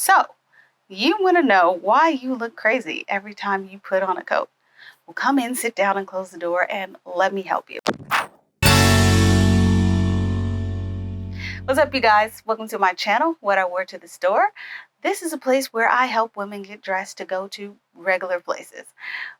So, you want to know why you look crazy every time you put on a coat? Well, come in, sit down, and close the door, and let me help you. What's up, you guys? Welcome to my channel, What I Wore to the Store. This is a place where I help women get dressed to go to regular places.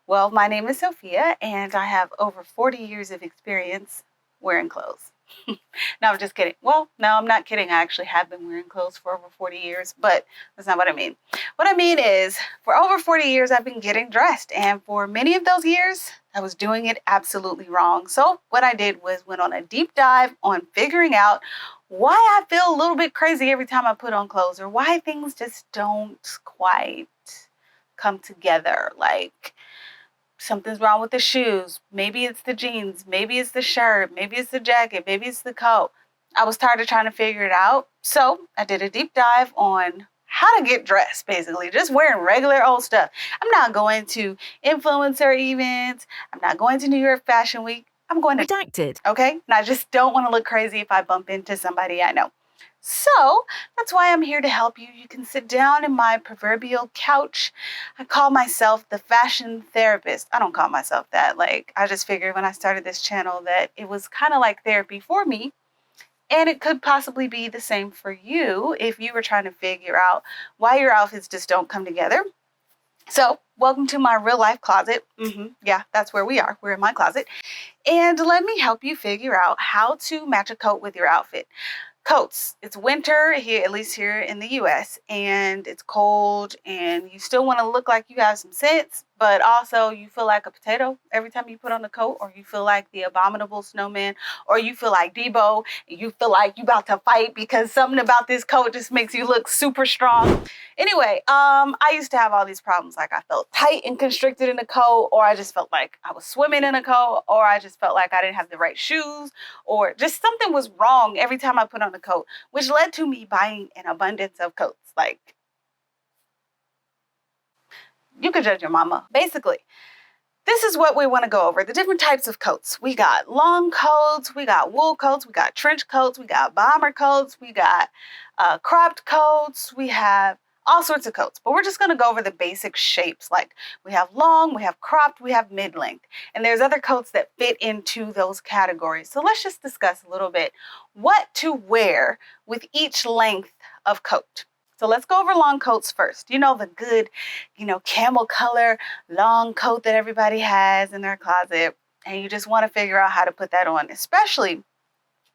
Well, my name is Sophia, and I have over 40 years of experience wearing clothes. No, I'm just kidding. Well, no, I'm not kidding. I actually have been wearing clothes for over 40 years, but that's not what I mean. What I mean is, for over 40 years, I've been getting dressed, and for many of those years, I was doing it absolutely wrong. So what I did was went on a deep dive on figuring out why I feel a little bit crazy every time I put on clothes, or why things just don't quite come together. Like, something's wrong with the shoes. Maybe it's the jeans. Maybe it's the shirt. Maybe it's the jacket. Maybe it's the coat. I was tired of trying to figure it out. So I did a deep dive on how to get dressed, basically. Just wearing regular old stuff. I'm not going to influencer events. I'm not going to New York Fashion Week. I'm going to Redacted. Okay? And I just don't want to look crazy if I bump into somebody I know. So that's why I'm here to help you. You can sit down in my proverbial couch. I call myself the fashion therapist. I don't call myself that. Like, I just figured when I started this channel that it was kind of like therapy for me. And it could possibly be the same for you if you were trying to figure out why your outfits just don't come together. So welcome to my real life closet. Yeah, that's where we are. We're in my closet. And let me help you figure out how to match a coat with your outfit. Coats. It's winter here, at least here in the US, and it's cold, and you still want to look like you have some sense, but also you feel like a potato every time you put on a coat, or you feel like the abominable snowman, or you feel like Debo, and you feel like you about to fight because something about this coat just makes you look super strong. Anyway, I used to have all these problems. Like, I felt tight and constricted in a coat, or I just felt like I was swimming in a coat, or I just felt like I didn't have the right shoes, or just something was wrong every time I put on a coat, which led to me buying an abundance of coats. Like, you could judge your mama. Basically, this is what we want to go over. The different types of coats. We got long coats, we got wool coats, we got trench coats, we got bomber coats, we got cropped coats, we have all sorts of coats. But we're just going to go over the basic shapes. Like, we have long, we have cropped, we have mid-length. And there's other coats that fit into those categories. So let's just discuss a little bit what to wear with each length of coat. So let's go over long coats first. You know, the good, camel color long coat that everybody has in their closet. And you just want to figure out how to put that on, especially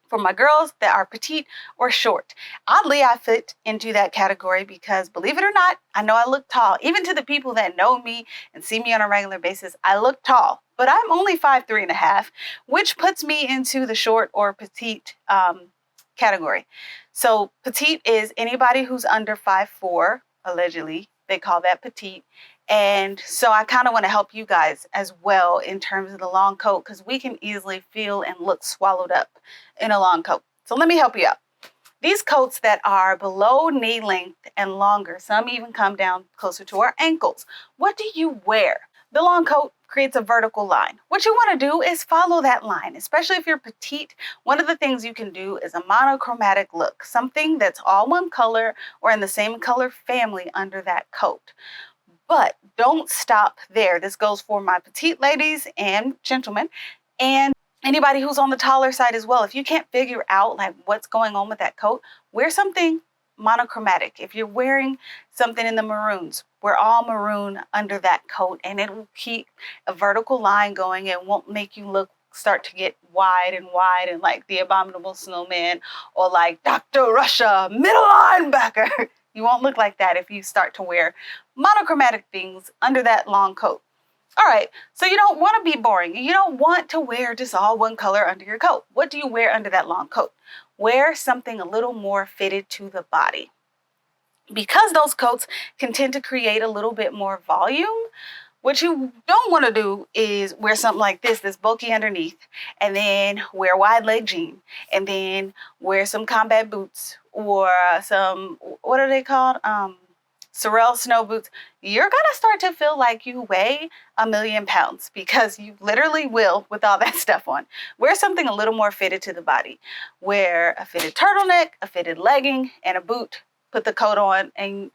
for my girls that are petite or short. Oddly, I fit into that category because, believe it or not, I know I look tall. Even to the people that know me and see me on a regular basis, I look tall. But I'm only 5'3.5", which puts me into the short or petite category. So petite is anybody who's under 5'4", allegedly. They call that petite. And so I kind of want to help you guys as well in terms of the long coat, because we can easily feel and look swallowed up in a long coat. So let me help you out. These coats that are below knee length and longer, some even come down closer to our ankles. What do you wear? The long coat creates a vertical line. What you want to do is follow that line, especially if you're petite. One of the things you can do is a monochromatic look, something that's all one color or in the same color family under that coat. But don't stop there. This goes for my petite ladies and gentlemen, and anybody who's on the taller side as well. If you can't figure out like what's going on with that coat, wear something monochromatic. If you're wearing something in the maroons, wear all maroon under that coat, and it will keep a vertical line going. It won't make you start to get wide and like the abominable snowman or like Dr. Russia, middle linebacker. You won't look like that if you start to wear monochromatic things under that long coat. All right, so you don't want to be boring. You don't want to wear just all one color under your coat. What do you wear under that long coat? Wear something a little more fitted to the body. Because those coats can tend to create a little bit more volume, what you don't want to do is wear something like this that's bulky underneath, and then wear wide leg jean, and then wear some combat boots or some, what are they called? Sorel snow boots. You're going to start to feel like you weigh 1,000,000 pounds, because you literally will with all that stuff on. Wear something a little more fitted to the body. Wear a fitted turtleneck, a fitted legging, and a boot. Put the coat on, and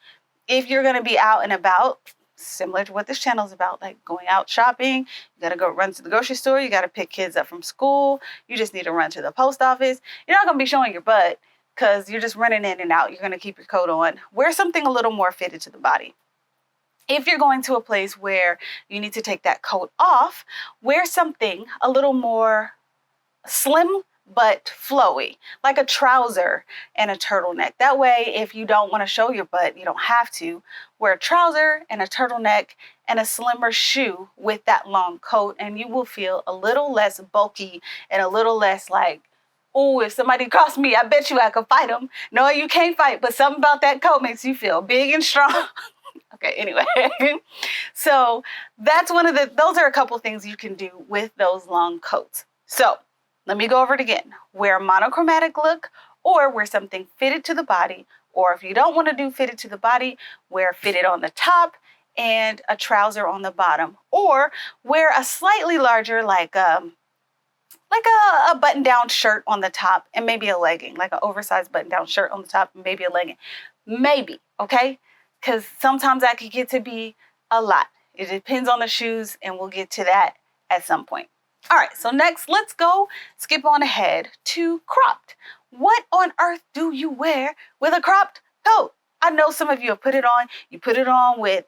If you're going to be out and about, similar to what this channel is about, like going out shopping, you got to go run to the grocery store, you got to pick kids up from school, you just need to run to the post office. You're not going to be showing your butt because you're just running in and out. You're going to keep your coat on. Wear something a little more fitted to the body. If you're going to a place where you need to take that coat off, wear something a little more slim but flowy, like a trouser and a turtleneck. That way, if you don't want to show your butt, you don't have to. Wear a trouser and a turtleneck and a slimmer shoe with that long coat, and you will feel a little less bulky and a little less like, oh, if somebody crossed me, I bet you I could fight them. No, you can't fight, but something about that coat makes you feel big and strong. Okay, anyway, so that's those are a couple things you can do with those long coats. So let me go over it again. Wear a monochromatic look, or wear something fitted to the body, or if you don't want to do fitted to the body, wear fitted on the top and a trouser on the bottom, or wear a slightly larger, like a button-down shirt on the top and maybe a legging, like an oversized button-down shirt on the top and maybe a legging. Maybe, okay? Because sometimes that could get to be a lot. It depends on the shoes, and we'll get to that at some point. All right, so next, let's go skip on ahead to cropped. What on earth do you wear with a cropped coat? I know some of you have put it on. You put it on with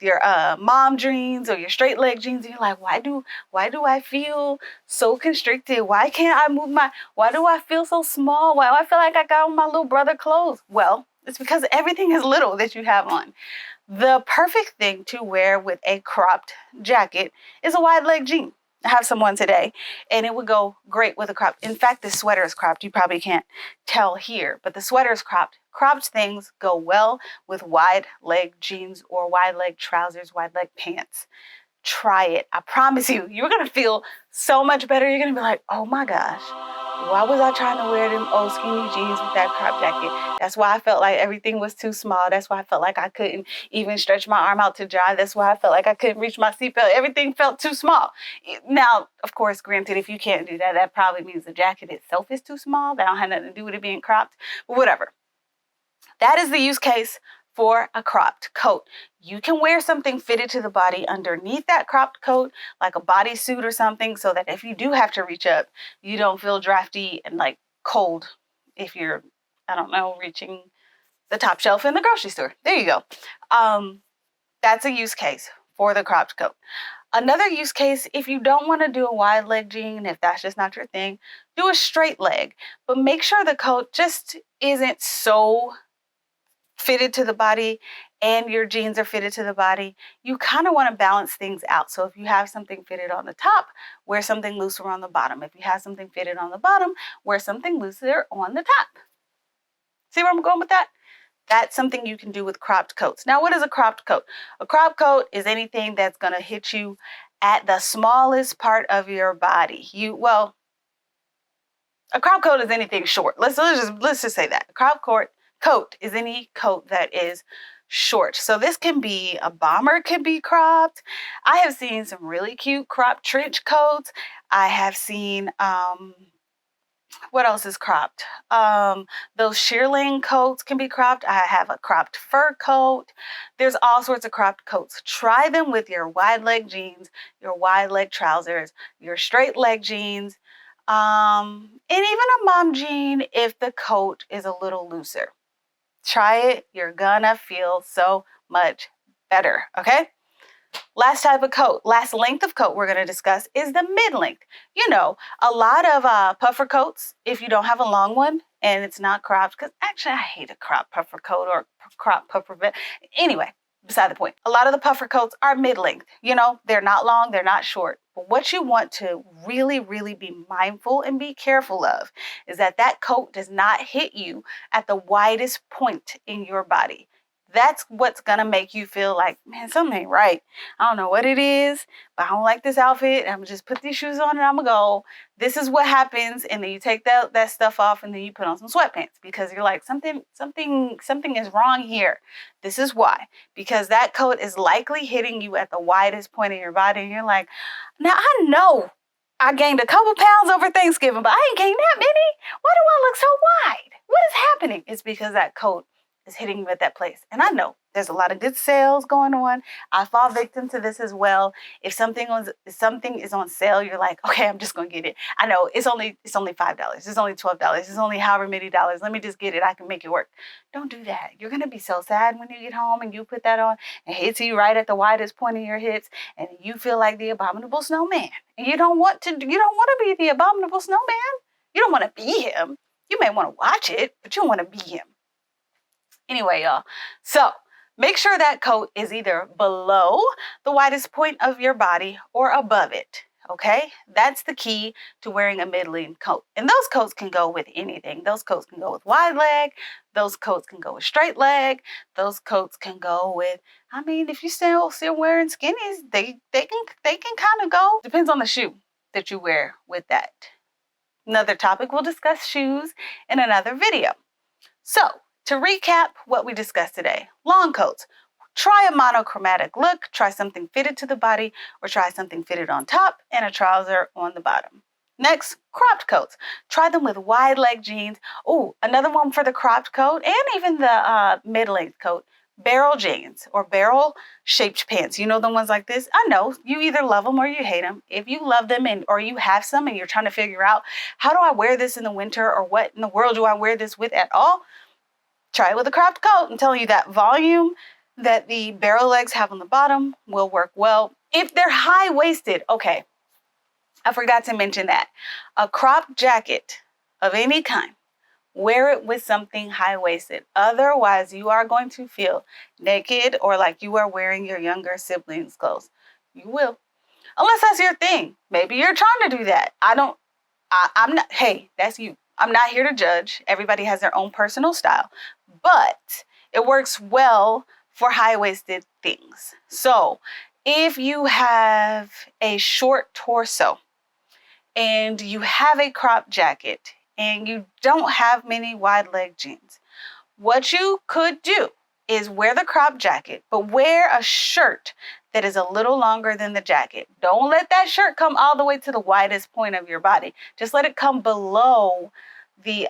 your mom jeans or your straight leg jeans, and you're like, why do I feel so constricted? Why can't I move why do I feel so small? Why do I feel like I got on my little brother clothes? Well, it's because everything is little that you have on. The perfect thing to wear with a cropped jacket is a wide leg jean. I have someone today, and it would go great with a crop. In fact, this sweater is cropped. You probably can't tell here, but the sweater is cropped. Cropped things go well with wide leg jeans or wide leg trousers, wide leg pants. Try it. I promise you, you're going to feel so much better. You're going to be like, oh my gosh, why was I trying to wear them old skinny jeans with that crop jacket? That's why I felt like everything was too small. That's why I felt like I couldn't even stretch my arm out to dry. That's why I felt like I couldn't reach my seatbelt. Everything felt too small. Now, of course, granted, if you can't do that, that probably means the jacket itself is too small. That don't have nothing to do with it being cropped, but whatever. That is the use case for a cropped coat. You can wear something fitted to the body underneath that cropped coat, like a bodysuit or something, so that if you do have to reach up, you don't feel drafty and like cold if you're, I don't know, reaching the top shelf in the grocery store. There you go. That's a use case for the cropped coat. Another use case, if you don't want to do a wide leg jean, if that's just not your thing, do a straight leg, but make sure the coat just isn't so fitted to the body and your jeans are fitted to the body. You kind of want to balance things out. So if you have something fitted on the top, wear something looser on the bottom. If you have something fitted on the bottom, wear something looser on the top. See where I'm going with that? That's something you can do with cropped coats. Now, what is a cropped coat? A cropped coat is anything that's going to hit you at the smallest part of your body. A cropped coat is anything short. Let's just say that. A cropped coat is any coat that is short. So this can be a bomber, can be cropped. I have seen some really cute cropped trench coats. I have seen what else is cropped? Those shearling coats can be cropped. I have a cropped fur coat. There's all sorts of cropped coats. Try them with your wide leg jeans, your wide leg trousers, your straight leg jeans, and even a mom jean if the coat is a little looser. Try it. You're gonna feel so much better, okay? Last type of coat, last length of coat we're going to discuss is the mid-length. You know, a lot of puffer coats, if you don't have a long one and it's not cropped, because actually I hate a cropped puffer coat or cropped puffer vest. Anyway, beside the point. A lot of the puffer coats are mid-length. You know, they're not long, they're not short. But what you want to really, really be mindful and be careful of is that that coat does not hit you at the widest point in your body. That's what's going to make you feel like, man, something ain't right. I don't know what it is, but I don't like this outfit. I'm going to just put these shoes on and I'm going to go. This is what happens. And then you take that stuff off and then you put on some sweatpants because you're like, something is wrong here. This is why. Because that coat is likely hitting you at the widest point in your body. And you're like, now I know I gained a couple pounds over Thanksgiving, but I ain't gained that many. Why do I look so wide? What is happening? It's because that coat is hitting you at that place. And I know There's a lot of good sales going on. I fall victim to this as well. If something is on sale, you're like, okay, I'm just gonna get it. I know it's only $5. It's only $12. It's only however many dollars. Let me just get it. I can make it work. Don't do that. You're gonna be so sad when you get home and you put that on and it hits you right at the widest point of your hips, and you feel like the abominable snowman. And you don't want to be the abominable snowman. You don't want to be him. You may want to watch it, but you don't want to be him. Anyway, y'all. So make sure that coat is either below the widest point of your body or above it. Okay, that's the key to wearing a mid-length coat. And those coats can go with anything. Those coats can go with wide leg. Those coats can go with straight leg. Those coats can go with, I mean, if you still wearing skinnies, they can kind of go. Depends on the shoe that you wear with that. Another topic, we'll discuss shoes in another video. So to recap what we discussed today, long coats. Try a monochromatic look, try something fitted to the body, or try something fitted on top and a trouser on the bottom. Next, cropped coats. Try them with wide leg jeans. Oh, another one for the cropped coat and even the mid-length coat. Barrel jeans or barrel shaped pants. You know, the ones like this? I know you either love them or you hate them. If you love them or you have some and you're trying to figure out, how do I wear this in the winter, or what in the world do I wear this with at all? Try it with a cropped coat. I'm telling you, that volume that the barrel legs have on the bottom will work well. If they're high-waisted, okay, I forgot to mention that. A cropped jacket of any kind, wear it with something high-waisted. Otherwise, you are going to feel naked or like you are wearing your younger siblings' clothes. You will. Unless that's your thing. Maybe you're trying to do that. I'm not, hey, that's you. I'm not here to judge. Everybody has their own personal style. But it works well for high-waisted things. So if you have a short torso and you have a crop jacket and you don't have many wide leg jeans, what you could do is wear the crop jacket, but wear a shirt that is a little longer than the jacket. Don't let that shirt come all the way to the widest point of your body. Just let it come below the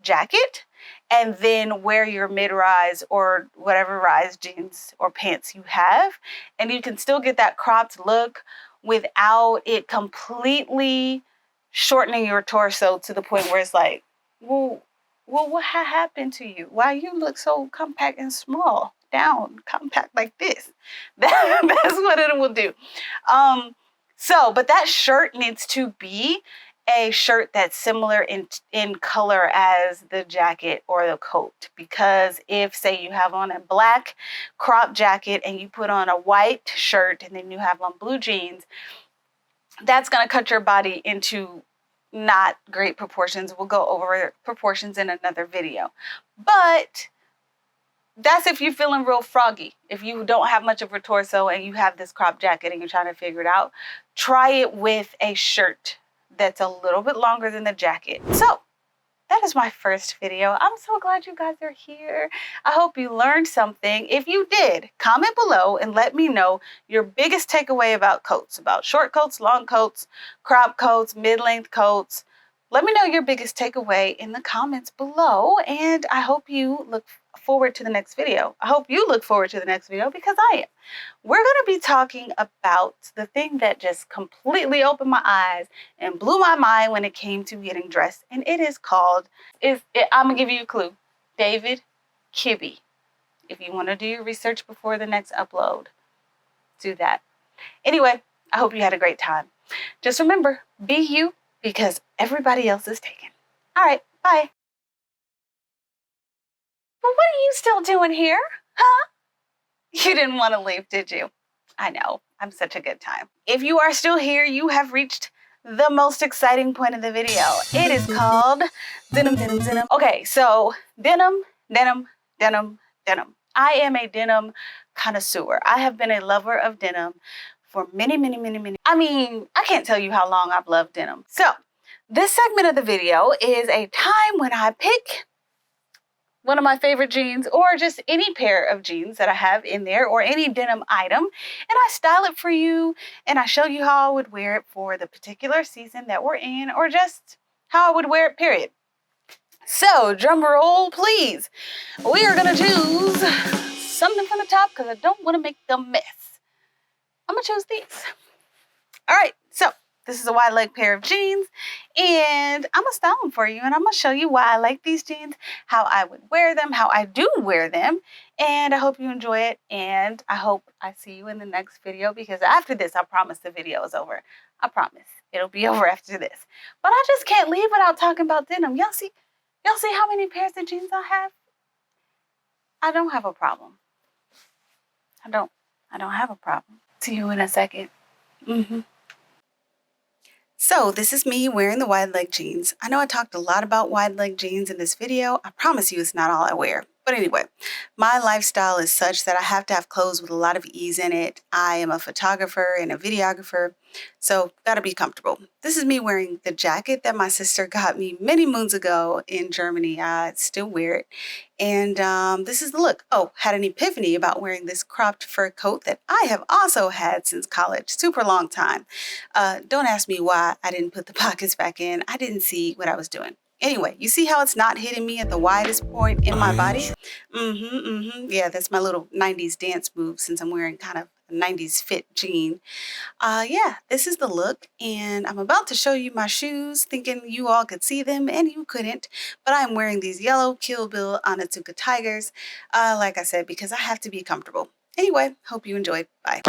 jacket, and then wear your mid-rise or whatever rise jeans or pants you have. And you can still get that cropped look without it completely shortening your torso to the point where it's like, well, what happened to you? Why you look so compact and small, down, compact like this? That's what it will do. But that shirt needs to be a shirt that's similar in color as the jacket or the coat. Because if, say, you have on a black crop jacket and you put on a white shirt and then you have on blue jeans, that's going to cut your body into not great proportions. We'll go over proportions in another video. But that's if you're feeling real froggy. If you don't have much of a torso and you have this crop jacket and you're trying to figure it out, try it with a shirt that's a little bit longer than the jacket. So that is my first video. I'm so glad you guys are here. I hope you learned something. If you did, comment below and let me know your biggest takeaway about coats, about short coats, long coats, crop coats, mid-length coats. Let me know your biggest takeaway in the comments below, and I hope you look forward to the next video. I hope you look forward to the next video, because I am. We're going to be talking about the thing that just completely opened my eyes and blew my mind when it came to getting dressed, and it is called, I'm going to give you a clue, David Kibbe. If you want to do your research before the next upload, do that. Anyway, I hope you had a great time. Just remember, be you, because everybody else is taken. All right, bye. Well, what are you still doing here? Huh? You didn't want to leave, did you? I know, I'm such a good time. If you are still here, you have reached the most exciting point of the video. It is called denim, denim, denim. Okay, so denim, denim, denim, denim. I am a denim connoisseur. I have been a lover of denim for many. I mean, I can't tell you how long I've loved denim. So this segment of the video is a time when I pick one of my favorite jeans, or just any pair of jeans that I have in there, or any denim item, and I style it for you, and I show you how I would wear it for the particular season that we're in, or just how I would wear it, period. So, drum roll, please. We are gonna choose something from the top because I don't want to make a mess. I'm going to choose these. All right, so this is a wide leg pair of jeans, and I'm going to style them for you, and I'm going to show you why I like these jeans, how I would wear them, how I do wear them, and I hope you enjoy it, and I hope I see you in the next video, because after this, I promise the video is over. I promise. It'll be over after this. But I just can't leave without talking about denim. Y'all see how many pairs of jeans I have? I don't have a problem. I don't have a problem. See you in a second. So this is me wearing the wide leg jeans. I know I talked a lot about wide leg jeans in this video. I promise you it's not all I wear. But anyway, my lifestyle is such that I have to have clothes with a lot of ease in it. I am a photographer and a videographer, so gotta be comfortable. This is me wearing the jacket that my sister got me many moons ago in Germany. I still wear it. And this is the look. Oh, had an epiphany about wearing this cropped fur coat that I have also had since college, super long time. Don't ask me why I didn't put the pockets back in. I didn't see what I was doing. Anyway, you see how it's not hitting me at the widest point in my body? Yeah, that's my little 90s dance move since I'm wearing kind of a 90s fit jean. Yeah, this is the look, and I'm about to show you my shoes, thinking you all could see them, and you couldn't. But I'm wearing these yellow Kill Bill Onitsuka Tigers, like I said, because I have to be comfortable. Anyway, hope you enjoyed. Bye.